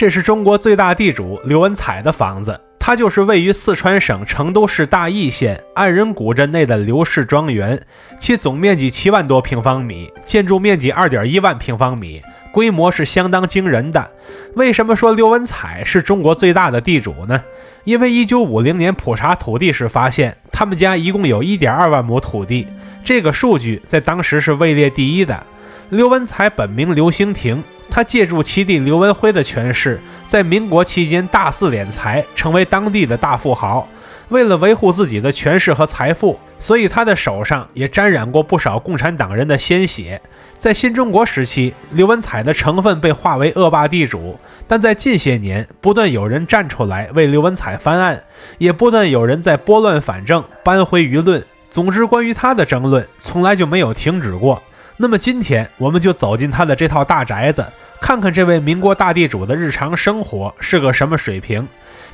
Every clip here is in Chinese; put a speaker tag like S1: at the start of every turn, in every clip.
S1: 这是中国最大地主刘文彩的房子，它就是位于四川省成都市大邑县安仁古镇内的刘氏庄园，其总面积7万多平方米，建筑面积2.1万平方米，规模是相当惊人的。为什么说刘文彩是中国最大的地主呢？因为1950年普查土地时发现，他们家一共有 1.2 万亩土地，这个数据在当时是位列第一的。刘文彩本名刘兴廷，他借助其弟刘文辉的权势，在民国期间大肆敛财，成为当地的大富豪。为了维护自己的权势和财富，所以他的手上也沾染过不少共产党人的鲜血。在新中国时期，刘文彩的成分被划为恶霸地主，但在近些年，不断有人站出来为刘文彩翻案，也不断有人在拨乱反正，扳回舆论。总之，关于他的争论从来就没有停止过。那么今天我们就走进他的这套大宅子，看看这位民国大地主的日常生活是个什么水平。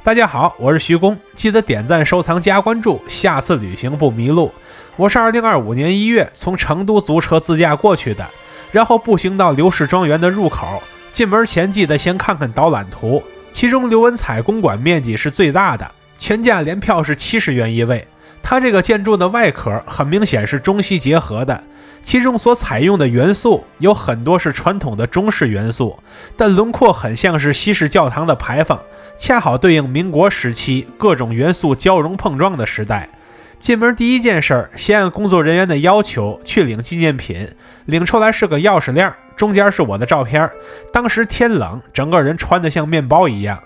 S1: 大家好，我是徐工，记得点赞收藏加关注，下次旅行不迷路。我是2025年1月从成都租车自驾过去的，然后步行到刘氏庄园的入口，进门前记得先看看导览图。其中刘文彩公馆面积是最大的，全价联票是70元一位。它这个建筑的外壳很明显是中西结合的，其中所采用的元素有很多是传统的中式元素，但轮廓很像是西式教堂的牌坊，恰好对应民国时期各种元素交融碰撞的时代。进门第一件事，先按工作人员的要求去领纪念品，领出来是个钥匙链，中间是我的照片。当时天冷，整个人穿得像面包一样。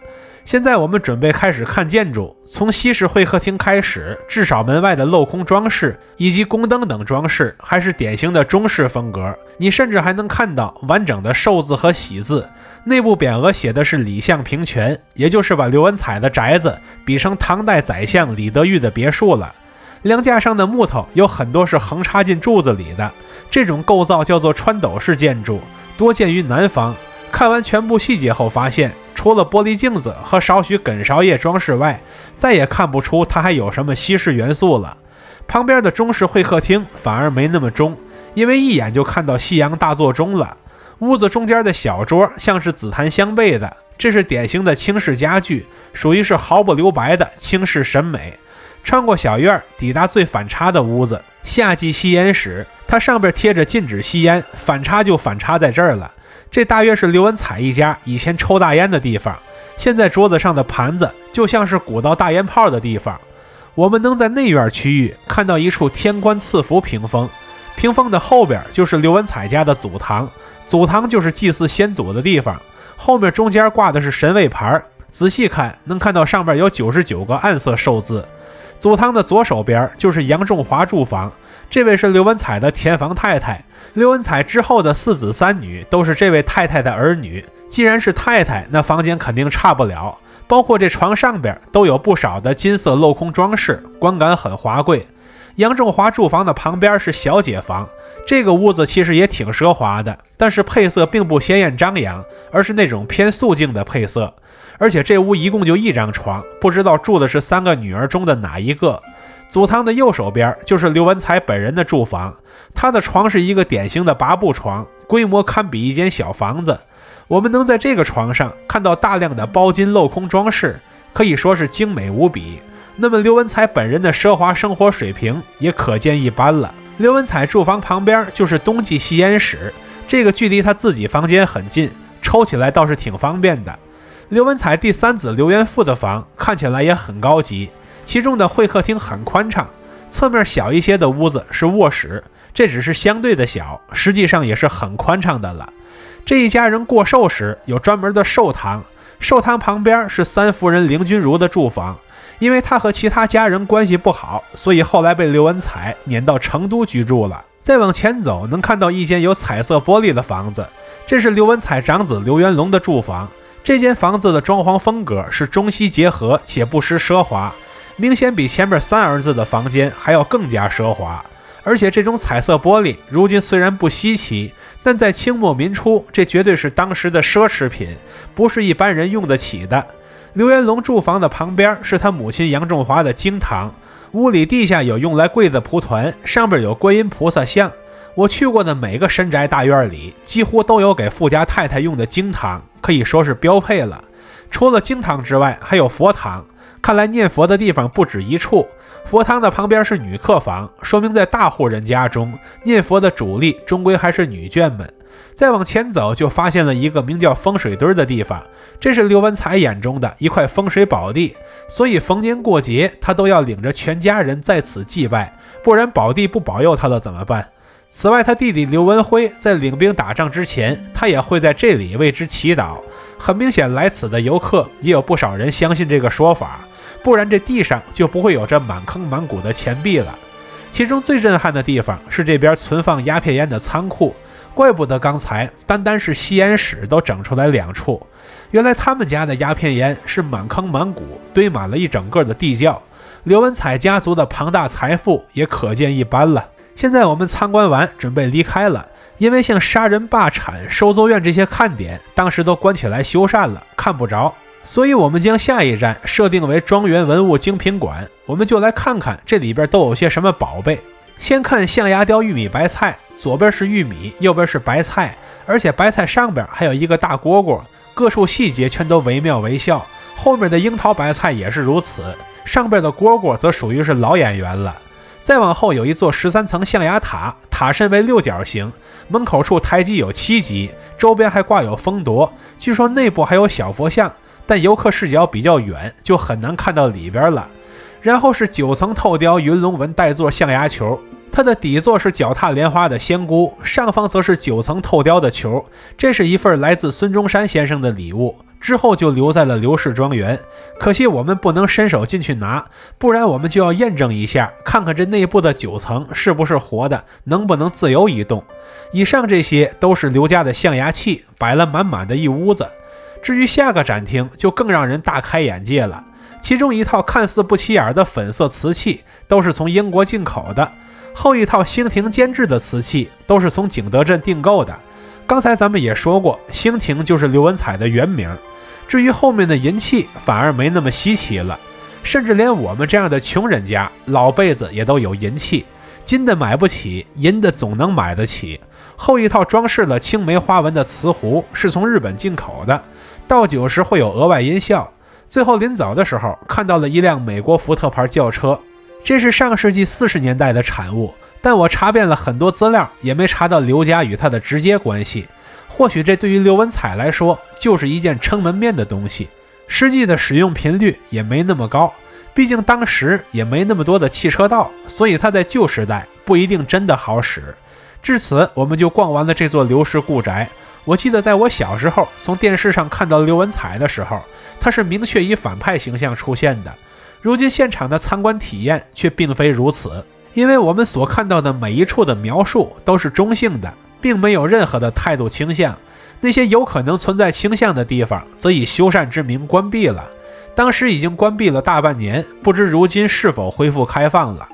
S1: 现在我们准备开始看建筑，从西式会客厅开始，至少门外的镂空装饰以及宫灯等装饰还是典型的中式风格，你甚至还能看到完整的寿字和喜字，内部匾额写的是李相平权，也就是把刘文彩的宅子比成唐代宰相李德裕的别墅了。梁架上的木头有很多是横插进柱子里的，这种构造叫做穿斗式建筑，多见于南方。看完全部细节后发现，除了玻璃镜子和少许梗勺叶装饰外，再也看不出它还有什么西式元素了。旁边的中式会客厅反而没那么中，因为一眼就看到西洋大座钟了。屋子中间的小桌像是紫檀镶背的，这是典型的清式家具，属于是毫不留白的清式审美。穿过小院，抵达最反差的屋子，夏季吸烟室，它上边贴着禁止吸烟，反差就反差在这儿了。这大约是刘文彩一家以前抽大烟的地方，现在桌子上的盘子就像是鼓捣大烟炮的地方。我们能在内院区域看到一处天官赐福屏风，屏风的后边就是刘文彩家的祖堂，祖堂就是祭祀先祖的地方，后面中间挂的是神位牌，仔细看能看到上边有99个暗色寿字。祖堂的左手边就是杨仲华住房，这位是刘文彩的田房太太。刘文彩之后的4子3女都是这位太太的儿女，既然是太太，那房间肯定差不了，包括这床上边都有不少的金色镂空装饰，观感很华贵。杨仲华住房的旁边是小姐房，这个屋子其实也挺奢华的，但是配色并不鲜艳张扬，而是那种偏素净的配色。而且这屋一共就1张床，不知道住的是3个女儿中的哪一个。祖堂的右手边就是刘文彩本人的住房，他的床是一个典型的拔步床，规模堪比一间小房子。我们能在这个床上看到大量的包金镂空装饰，可以说是精美无比。那么刘文彩本人的奢华生活水平也可见一斑了。刘文彩住房旁边就是冬季吸烟室，这个距离他自己房间很近，抽起来倒是挺方便的。刘文彩第3子刘元富的房看起来也很高级，其中的会客厅很宽敞，侧面小一些的屋子是卧室，这只是相对的小，实际上也是很宽敞的了。这一家人过寿时有专门的寿堂，寿堂旁边是3夫人凌君如的住房，因为她和其他家人关系不好，所以后来被刘文彩撵到成都居住了。再往前走，能看到一间有彩色玻璃的房子，这是刘文彩长子刘元龙的住房。这间房子的装潢风格是中西结合，且不失奢华，明显比前面3儿子的房间还要更加奢华。而且这种彩色玻璃如今虽然不稀奇，但在清末民初，这绝对是当时的奢侈品，不是一般人用得起的。刘元龙住房的旁边是他母亲杨仲华的经堂，屋里地下有用来跪的蒲团，上边有观音菩萨像。我去过的每个深宅大院里几乎都有给富家太太用的经堂，可以说是标配了。除了经堂之外，还有佛堂，看来念佛的地方不止一处。佛堂的旁边是女客房，说明在大户人家中，念佛的主力终归还是女眷们。再往前走，就发现了一个名叫风水堆的地方，这是刘文彩眼中的一块风水宝地，所以逢年过节，他都要领着全家人在此祭拜，不然宝地不保佑他了怎么办？此外，他弟弟刘文辉在领兵打仗之前，他也会在这里为之祈祷。很明显，来此的游客也有不少人相信这个说法，不然这地上就不会有这满坑满谷的钱币了。其中最震撼的地方是这边存放鸦片烟的仓库，怪不得刚才单单是吸烟室都整出来2处，原来他们家的鸦片烟是满坑满谷，堆满了一整个的地窖。刘文彩家族的庞大财富也可见一斑了。现在我们参观完，准备离开了，因为像杀人罢产、收租院这些看点，当时都关起来修缮了，看不着。所以我们将下一站设定为庄园文物精品馆，我们就来看看这里边都有些什么宝贝。先看象牙雕玉米白菜，左边是玉米，右边是白菜，而且白菜上边还有一个大蝈蝈，各处细节全都惟妙惟肖。后面的樱桃白菜也是如此，上边的蝈蝈则属于是老演员了。再往后有一座13层象牙塔，塔身为六角形，门口处台基有7级，周边还挂有风铎，据说内部还有小佛像，但游客视角比较远，就很难看到里边了。然后是9层透雕云龙纹带座象牙球，它的底座是脚踏莲花的仙姑，上方则是9层透雕的球，这是一份来自孙中山先生的礼物，之后就留在了刘氏庄园。可惜我们不能伸手进去拿，不然我们就要验证一下，看看这内部的9层是不是活的，能不能自由移动。以上这些都是刘家的象牙器，摆了满满的一屋子。至于下个展厅就更让人大开眼界了，其中一套看似不起眼的粉色瓷器都是从英国进口的，后一套兴亭监制的瓷器都是从景德镇订购的。刚才咱们也说过，兴亭就是刘文彩的原名。至于后面的银器反而没那么稀奇了，甚至连我们这样的穷人家老辈子也都有银器，金的买不起，银的总能买得起。后一套装饰了青梅花纹的瓷壶是从日本进口的，倒酒时会有额外音效。最后临走的时候看到了一辆美国福特牌轿车，这是上世纪40年代的产物，但我查遍了很多资料，也没查到刘家与他的直接关系。或许这对于刘文彩来说就是一件撑门面的东西，实际的使用频率也没那么高，毕竟当时也没那么多的汽车道，所以它在旧时代不一定真的好使。至此我们就逛完了这座刘氏故宅。我记得在我小时候从电视上看到刘文彩的时候，他是明确以反派形象出现的，如今现场的参观体验却并非如此，因为我们所看到的每一处的描述都是中性的，并没有任何的态度倾向，那些有可能存在倾向的地方则以修缮之名关闭了，当时已经关闭了大半年，不知如今是否恢复开放了。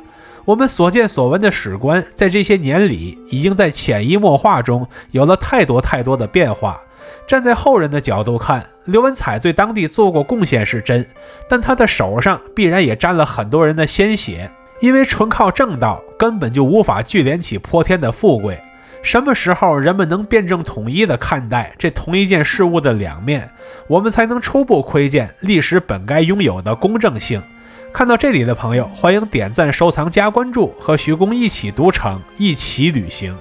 S1: 我们所见所闻的史观在这些年里已经在潜移默化中有了太多的变化。站在后人的角度看，刘文彩对当地做过贡献是真，但他的手上必然也沾了很多人的鲜血，因为纯靠正道根本就无法聚敛起泼天的富贵。什么时候人们能辩证统一地看待这同一件事物的两面，我们才能初步窥见历史本该拥有的公正性。看到这里的朋友，欢迎点赞、收藏、加关注，和徐工一起读城，一起旅行。